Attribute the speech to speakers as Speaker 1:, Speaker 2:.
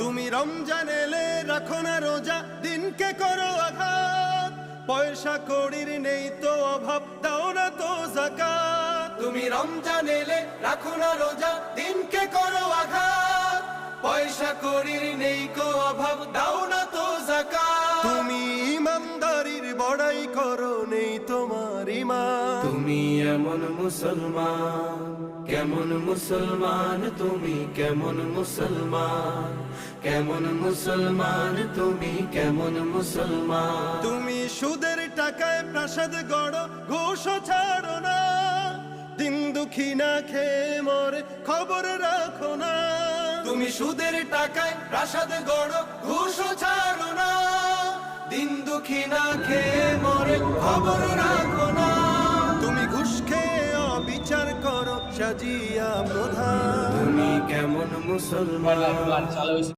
Speaker 1: তুমি রমজান এলে রাখো না রোজা, দিনকে করো আঘাত। পয়সা কড়ির নেই তো অভাব, দাও না তো যাকাত। তুমি রমজান এলে রাখো না রোজা, দিনকে করো আঘাত। পয়সা কড়ির নেই কো অভাব, দাও না তো যাকাত। তুমি ইমানদারির বড়াই করো, নেই তোমার ঈমান।
Speaker 2: তুমি এমন মুসলমান, কেমন মুসলমান তুমি, কেমন মুসলমান, কেমন মুসলমান তুমি, কেমন মুসলমান।
Speaker 1: তুমি সুদের টাকায় প্রাসাদ গড়ো, ঘুষও ছাড়ো না। দিন দুঃখী না খেয়ে মরে, খবর রাখো না। তুমি সুদের টাকায় প্রাসাদ গড়ো, ঘুষও ছাড়ো না। দিন দুঃখী না খেয়ে মরে, খবর রাখো না। তুমি ঘুষ খেয়ে অবিচার করো, সাজিয়া প্রধান।
Speaker 2: তুমি কেমন মুসলমান।